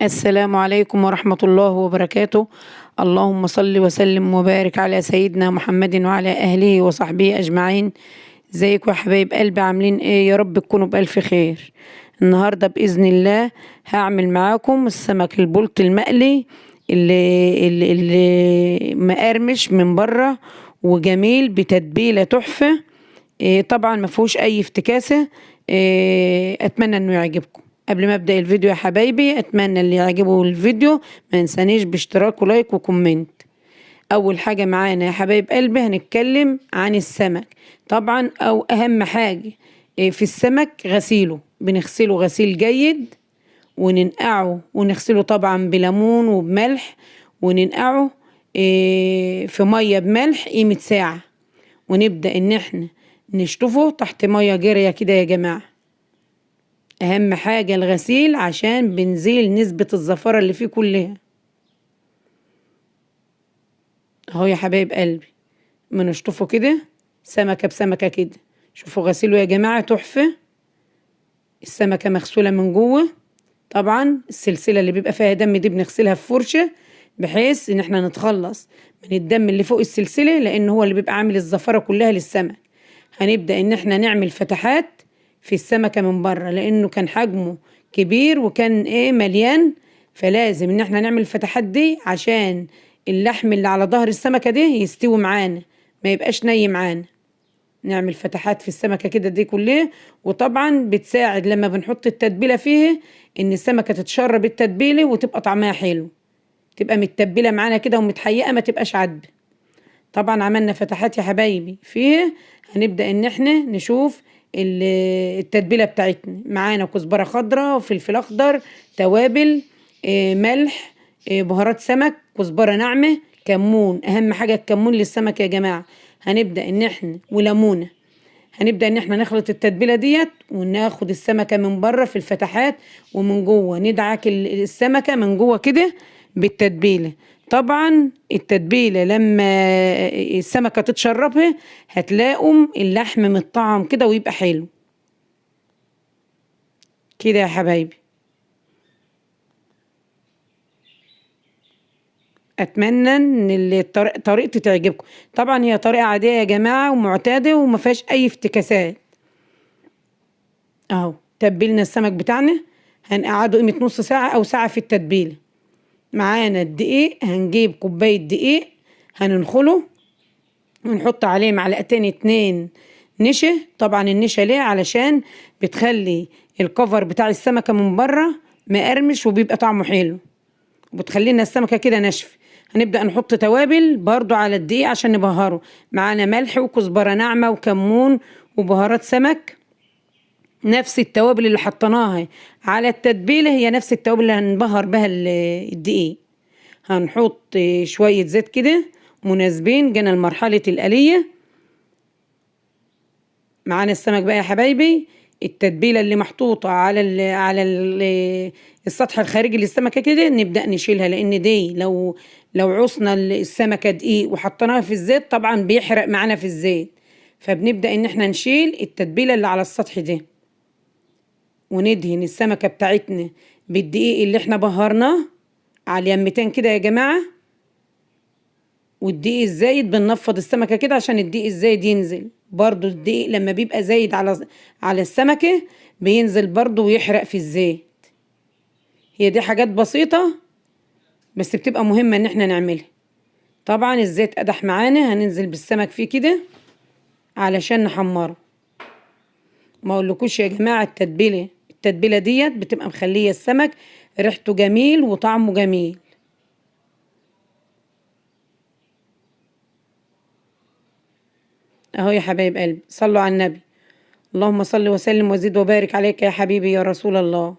السلام عليكم ورحمة الله وبركاته. اللهم صل وسلم وبارك على سيدنا محمد وعلى أهله وصحبه أجمعين. ازيكم يا حبايب قلبي، عاملين ايه؟ يا رب تكونوا بألف خير. النهاردة بإذن الله هعمل معاكم السمك البلط المقلي اللي مقرمش من بره وجميل بتتبيلة تحفة. طبعا ما فيهوش أي افتكاسة. أتمنى إنه يعجبكم. قبل ما ابدا الفيديو يا حبايبي، اتمنى اللي يعجبه الفيديو ما ينسانيش باشتراك ولايك وكومنت. اول حاجه معانا يا حبايب قلبي هنتكلم عن السمك. طبعا او اهم حاجه في السمك غسيله. بنغسله غسيل جيد وننقعه ونغسله طبعا بليمون وبملح، وننقعه في ميه بملح قيمه ساعه، ونبدا ان احنا نشطفه تحت ميه جاريه كده يا جماعه. اهم حاجة الغسيل عشان بنزيل نسبة الزفرة اللي فيه كلها. اهو يا حبايب قلبي بنشطفه كده سمكة بسمكة كده. شوفوا غسيله يا جماعة تحفة. السمكة مغسولة من جوه. طبعا السلسلة اللي بيبقى فيها دم دي بنغسلها في فرشة بحيث ان احنا نتخلص من الدم اللي فوق السلسلة، لان هو اللي بيبقى عامل الزفرة كلها للسمك. هنبدأ ان احنا نعمل فتحات في السمكة من بره، لانه كان حجمه كبير وكان مليان، فلازم ان احنا نعمل الفتحات دي عشان اللحم اللي على ظهر السمكة دي يستوي معانا، ما يبقاش ني معانا. نعمل فتحات في السمكة كده دي كلها. وطبعا بتساعد لما بنحط التتبيلة فيه ان السمكة تتشرب التتبيلة وتبقى طعمها حلو، تبقى متبلة معانا كده ومتحيقة، ما تبقاش عدبة. طبعا عملنا فتحات يا حبايبي فيه. هنبدأ ان احنا نشوف التتبيلة بتاعتنا. معانا كزبرة خضراء وفلفل اخضر، توابل، ملح، بهارات سمك، كزبرة ناعمة، كمون. اهم حاجة الكمون للسمك يا جماعة. هنبدأ ان احنا وليمونة. هنبدأ ان احنا نخلط التتبيلة ديت وناخد السمكة من بره في الفتحات، ومن جوه ندعك السمكة من جوه كده بالتتبيلة. طبعا التتبيلة لما السمكة تتشربها هتلاقوا اللحم متطعم كده ويبقى حلو كده يا حبايبي. اتمنى ان طريقتي تعجبكم. طبعا هي طريقة عادية يا جماعة ومعتادة وما فيهاش اي افتكاسات. اهو تبلنا السمك بتاعنا، هنقعده قيمة نص ساعة او ساعة في التتبيلة. معانا الدقيق، هنجيب كوباية دقيق هننخله ونحط عليه معلقتين 2 نشا. طبعا النشا ليه؟ علشان بتخلي الكفر بتاع السمكة من بره مقرمش وبيبقى طعمه حلو، وبتخلينا السمكة كده ناشفة. هنبدأ نحط توابل برضو على الدقيق عشان نبهره. معانا ملح وكزبرة ناعمة وكمون وبهارات سمك. نفس التوابل اللي حطيناها على التتبيلة هي نفس التوابل اللي هنبهر بها الدقيق. هنحط شوية زيت كده مناسبين جينا لمرحلة القلية. معانا السمك بقى يا حبايبي. التتبيلة اللي محطوطة السطح الخارجي للسمكة كده نبدأ نشيلها، لأن دي لو عصنا السمكة دقيق وحطيناها في الزيت طبعا بيحرق معانا في الزيت. فبنبدأ إن احنا نشيل التتبيلة اللي على السطح ده، وندهن السمكة بتاعتنا بالدقيق اللي احنا بهرناه على اليمتين كده يا جماعة. والدقيق الزايد بننفض السمكة كده عشان الدقيق الزايد ينزل. برضو الدقيق لما بيبقى زايد على السمكة بينزل برضو ويحرق في الزيت. هي دي حاجات بسيطة بس بتبقى مهمة ان احنا نعملها. طبعا الزيت قدح معانا، هننزل بالسمك فيه كده علشان نحمره. ما اقولكوش يا جماعة، التتبيلة ديت بتبقى مخلية السمك ريحته جميل وطعمه جميل. اهو يا حبايب قلبي صلوا على النبي. اللهم صل وسلم وزد وبارك عليك يا حبيبي يا رسول الله.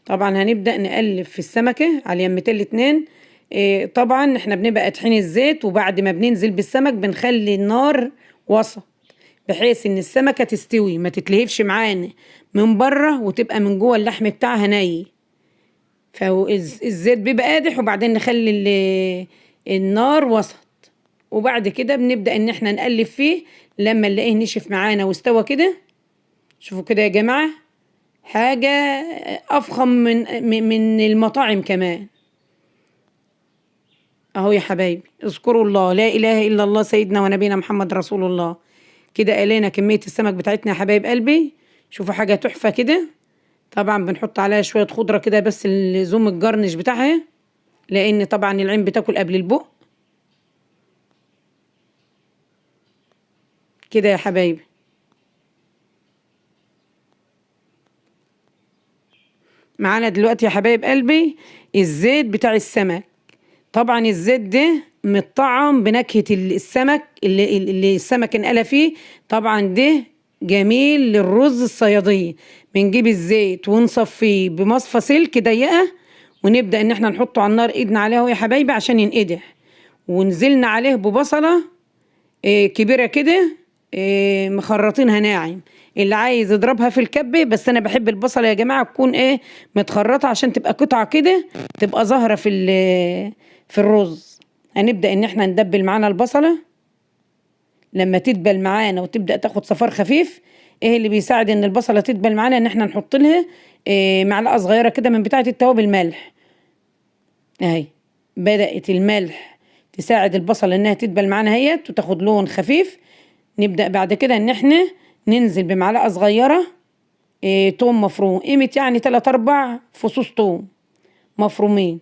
طبعا هنبدأ نقلب في السمكة على اليمتين الاتنين. طبعا احنا بنبقى قاتحين الزيت، وبعد ما بننزل بالسمك بنخلي النار وسط بحيث ان السمكة تستوي ما تتلهفش معانا من بره وتبقى من جوه اللحم بتاعها ني. فالزيت بيبقى قادح وبعدين نخلي النار وسط، وبعد كده بنبدأ ان احنا نقلب فيه لما نلاقيه نشف معانا واستوى كده. شوفوا كده يا جماعة حاجة افخم من المطاعم كمان. اهو يا حبايبي اذكروا الله، لا اله الا الله سيدنا ونبينا محمد رسول الله. كده قلينا كمية السمك بتاعتنا يا حبايب قلبي. شوفوا حاجة تحفة كده. طبعا بنحط عليها شوية خضرة كده بس لزوم الجرنش بتاعها، لان طبعا العين بتاكل قبل البق. كده يا حبايبي. معانا دلوقتي يا حبايب قلبي الزيت بتاع السمك. طبعا الزيت ده متطعم بنكهة السمك اللي السمك انقلى فيه. طبعا ده جميل للرز الصيادية. بنجيب الزيت ونصفيه بمصفى سلك ضيقة، ونبدأ ان احنا نحطه على النار ايدنا عليه اهو يا حبايبي عشان ينقدح. ونزلنا عليه ببصلة كبيرة كده مخرطينها ناعم. اللي عايز يضربها في الكبة، بس انا بحب البصلة يا جماعة تكون متخرطة عشان تبقى قطعة كده، تبقى ظاهرة في الرز. هنبدأ ان احنا ندبل معانا البصلة لما تدبل معانا وتبدأ تاخد صفار خفيف. ايه اللي بيساعد ان البصلة تدبل معانا؟ ان احنا نحط لها معلقة صغيرة كده من بتاعة التوابل الملح. اهي بدأت الملح تساعد البصل انها تدبل معانا هيت وتاخد لون خفيف. نبدأ بعد كده ان احنا ننزل بمعلقة صغيرة توم مفروم، قيمة يعني 3-4 فصوص توم مفرومين.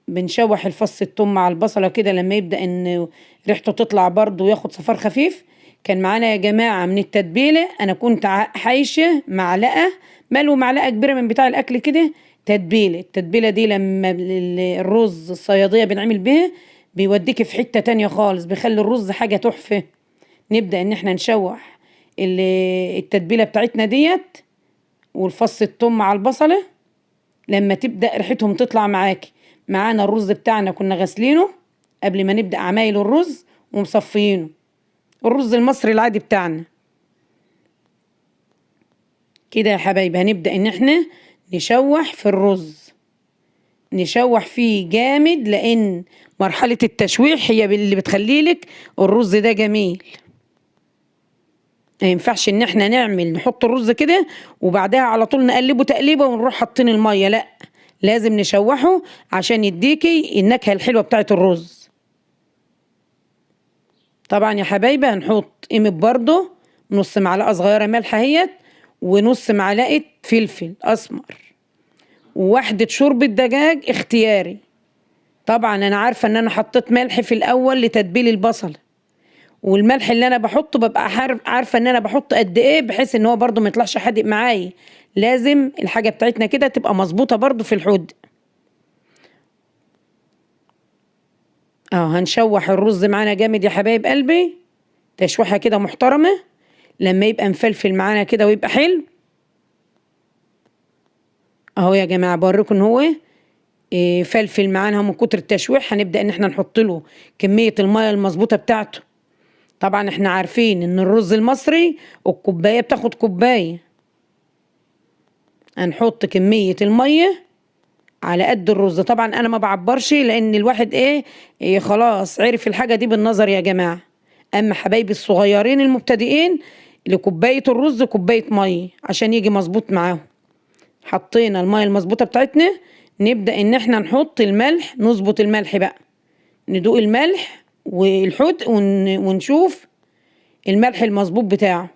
بنشوح الفص التوم مع البصلة كده لما يبدأ ان ريحته تطلع برضه وياخد صفار خفيف. كان معانا يا جماعة من التتبيلة، انا كنت حايشة معلقة ملو معلقة كبيرة من بتاع الاكل كده التتبيلة دي لما الرز الصيادية بنعمل بيها بيوديك في حتة تانية خالص، بيخلي الرز حاجة تحفة. نبدأ ان احنا نشوح التتبيلة بتاعتنا ديت والفص التوم مع البصلة لما تبدأ ريحتهم تطلع معاكي. معانا الرز بتاعنا كنا غسلينه قبل ما نبدأ عمايل الرز ومصفيينه، الرز المصري العادي بتاعنا. كده يا حبايبي هنبدأ ان احنا نشوح في الرز، نشوح فيه جامد، لان مرحلة التشويح هي اللي بتخليلك الرز ده جميل. ما ينفعش ان احنا نحط الرز كده وبعدها على طول نقلبه تقليبه ونروح حاطين المية، لا، لازم نشوحه عشان يديكي النكهة الحلوة بتاعت الرز. طبعا يا حبايبي هنحط قيمة برضه نص معلقة صغيرة ملح اهيت، ونص معلقة فلفل اسمر، وواحدة شوربة دجاج اختياري. طبعا انا عارفة ان انا حطيت ملح في الاول لتتبيل البصل، والملح اللي انا بحطه ببقى عارفة ان انا بحط قد ايه، بحيث ان هو برضه ما يطلعش حادق معايا. لازم الحاجة بتاعتنا كده تبقى مظبوطة برضه في الحد. هنشوح الرز معانا جامد يا حبايب قلبي، تشويحة كده محترمة لما يبقى مفلفل معانا كده ويبقى حلو. اهو يا جماعة بوريكم ان هو فلفل معانا من كتر التشويح. هنبدأ ان احنا نحط له كمية المية المظبوطة بتاعته. طبعا احنا عارفين ان الرز المصري الكوباية بتاخد كوباية. هنحط كمية المية على قد الرز. طبعا انا ما بعبرش لان الواحد خلاص عرف الحاجة دي بالنظر يا جماعة. اما حبايبي الصغيرين المبتدئين لكوباية الرز كوباية مية عشان يجي مظبوط معاهم. حطينا المية المظبوطة بتاعتنا، نبدأ ان احنا نحط الملح، نظبط الملح بقى، ندوق الملح والحدق ونشوف الملح المظبوط بتاعه.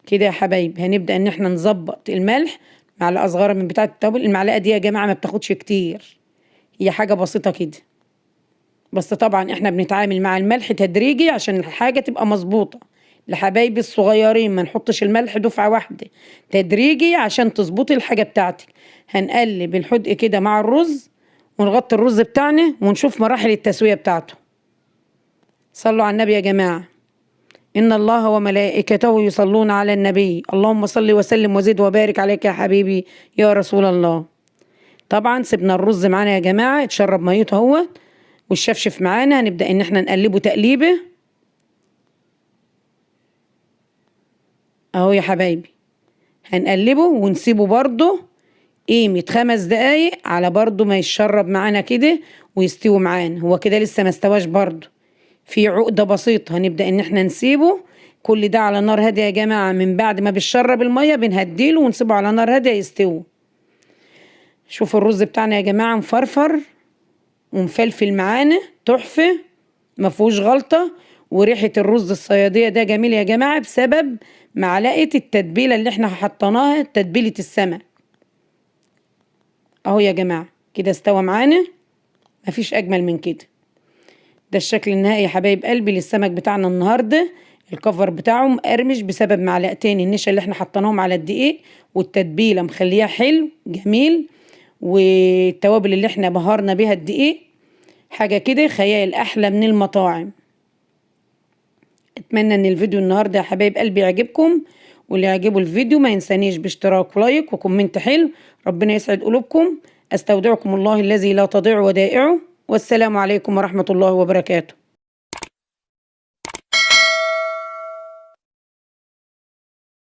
كده يا حبايبي هنبدأ ان احنا نظبط الملح. معلقة صغيرة من بتاعة التوابل، المعلقة دي يا جماعة ما بتاخدش كتير، هي حاجة بسيطة كده، بس طبعا احنا بنتعامل مع الملح تدريجي عشان الحاجة تبقى مظبوطة. لحبايبي الصغيرين ما نحطش الملح دفعة واحدة، تدريجي عشان تظبطي الحاجة بتاعتك. هنقلب الحدق كده مع الرز ونغطي الرز بتاعنا ونشوف مراحل التسوية بتاعته. صلوا على النبي يا جماعة. إن الله وملائكته يصلون على النبي، اللهم صل وسلم وزد وبارك عليك يا حبيبي يا رسول الله. طبعا سيبنا الرز معانا يا جماعة اتشرب ميته اهو والشفشف معانا. هنبدأ ان احنا نقلبه تقليبه اهو يا حبايبي. هنقلبه ونسيبه برضه قيمة 5 دقايق على برضه ما يتشرب معانا كده ويستوي معانا. هو كده لسه ما استواش برضه، في عقدة بسيطة. هنبدأ ان احنا نسيبه كل ده على نار هاديه يا جماعه. من بعد ما بنشرب الميه بنهديله ونسيبه على نار هاديه يستوي. شوفوا الرز بتاعنا يا جماعه مفرفر ومفلفل معانا تحفه، مفيهوش غلطه. وريحه الرز الصياديه ده جميل يا جماعه بسبب معلقه التتبيله اللي احنا حطيناها، تتبيله السمك. اهو يا جماعه كده استوى معانا، مفيش اجمل من كده. ده الشكل النهائي يا حبايب قلبي للسمك بتاعنا النهارده. الكفر بتاعه مقرمش بسبب معلقتين النشا اللي احنا حطيناهم على الدقيق، والتتبيله مخليها حلو جميل، والتوابل اللي احنا بهرنا بيها الدقيق حاجه كده خيال، احلى من المطاعم. اتمنى ان الفيديو النهارده يا حبايب قلبي يعجبكم، واللي يعجبه الفيديو ما ينسانيش باشتراك ولايك وكومنت حلو. ربنا يسعد قلوبكم. استودعكم الله الذي لا تضيع ودائعه، والسلام عليكم ورحمة الله وبركاته.